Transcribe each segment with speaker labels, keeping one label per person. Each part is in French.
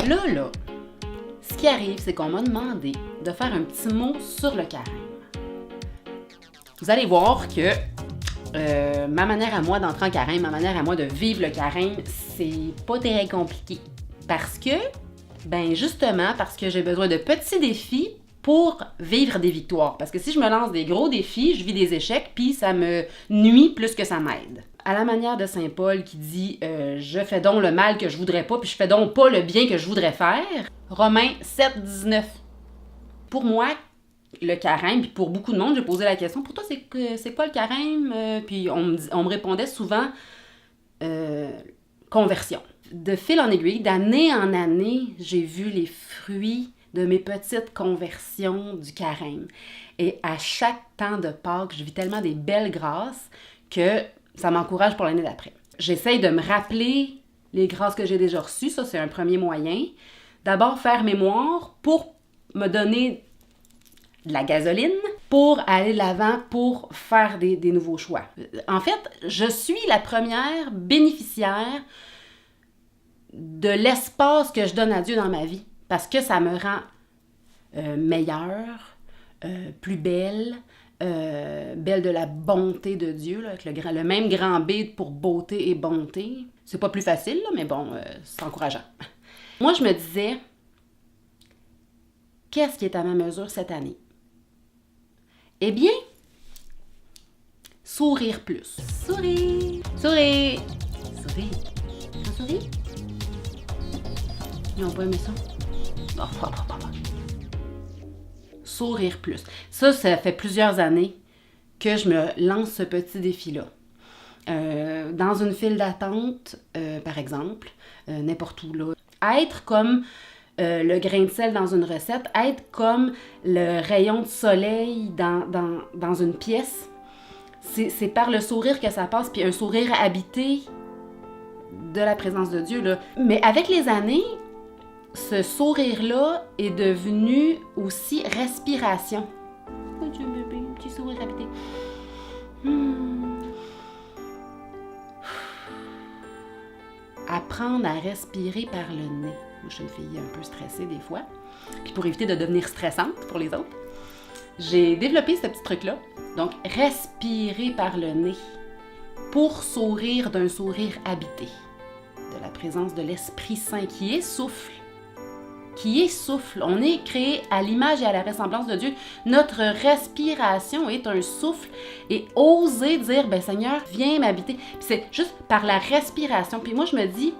Speaker 1: Là, ce qui arrive, c'est qu'on m'a demandé de faire un petit mot sur le carême. Vous allez voir que ma manière à moi d'entrer en carême, ma manière à moi de vivre le carême, c'est pas très compliqué. Parce que, justement, parce que j'ai besoin de petits défis pour vivre des victoires. Parce que si je me lance des gros défis, je vis des échecs, puis ça me nuit plus que ça m'aide. À la manière de Saint Paul qui dit « Je fais donc le mal que je voudrais pas, puis je fais donc pas le bien que je voudrais faire », Romains 7, 19. Pour moi, le carême, puis pour beaucoup de monde, j'ai posé la question « Pour toi, c'est quoi le carême? » Puis on me répondait souvent « Conversion ». De fil en aiguille, d'année en année, j'ai vu les fruits de mes petites conversions du carême. Et à chaque temps de Pâques, je vis tellement des belles grâces que ça m'encourage pour l'année d'après. J'essaye de me rappeler les grâces que j'ai déjà reçues, ça c'est un premier moyen. D'abord faire mémoire pour me donner de la gasoline, pour aller de l'avant, pour faire des nouveaux choix. En fait, je suis la première bénéficiaire de l'espace que je donne à Dieu dans ma vie, parce que ça me rend meilleure, plus belle, belle de la bonté de Dieu, là, avec le même grand B pour beauté et bonté. C'est pas plus facile, là, mais bon, c'est encourageant. Moi, je me disais, qu'est-ce qui est à ma mesure cette année? Eh bien, sourire plus. Souris! Souris! Souris! On sourit? Ils n'ont pas aimé ça? Sourire plus. Ça fait plusieurs années que je me lance ce petit défi-là. Dans une file d'attente, par exemple, n'importe où, là. Être comme le grain de sel dans une recette, être comme le rayon de soleil dans une pièce, c'est par le sourire que ça passe, puis un sourire habité de la présence de Dieu, là. Mais avec les années, ce sourire-là est devenu aussi respiration. Oh Dieu bébé, un petit sourire habité. Apprendre à respirer par le nez. Moi, je suis une fille un peu stressée des fois. Puis pour éviter de devenir stressante pour les autres, j'ai développé ce petit truc-là. Donc, respirer par le nez pour sourire d'un sourire habité. De la présence de l'Esprit Saint qui est souffle. Qui est souffle. On est créé à l'image et à la ressemblance de Dieu. Notre respiration est un souffle et oser dire, Seigneur, viens m'habiter. Puis c'est juste par la respiration. Puis moi, je me dis,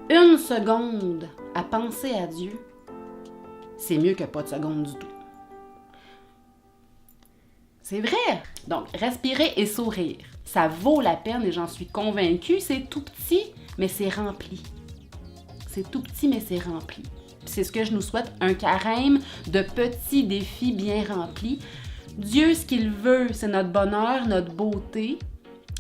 Speaker 1: une seconde à penser à Dieu, c'est mieux que pas de seconde du tout. C'est vrai! Donc, respirer et sourire, ça vaut la peine et j'en suis convaincue. C'est tout petit, mais c'est rempli. C'est tout petit, mais c'est rempli. C'est ce que je nous souhaite, un carême de petits défis bien remplis. Dieu, ce qu'il veut, c'est notre bonheur, notre beauté,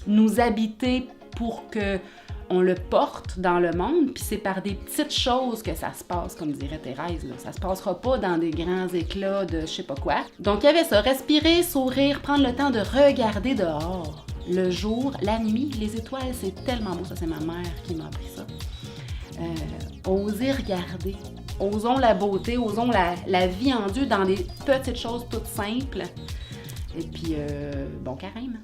Speaker 1: nous habiter pour qu'on le porte dans le monde, puis c'est par des petites choses que ça se passe, comme dirait Thérèse. Là. Ça se passera pas dans des grands éclats de je sais pas quoi. Donc, il y avait ça, respirer, sourire, prendre le temps de regarder dehors. Le jour, la nuit, les étoiles, c'est tellement beau. Ça, c'est ma mère qui m'a appris ça. Oser regarder. Osons la beauté, osons la vie en Dieu dans des petites choses toutes simples. Et puis, bon carême.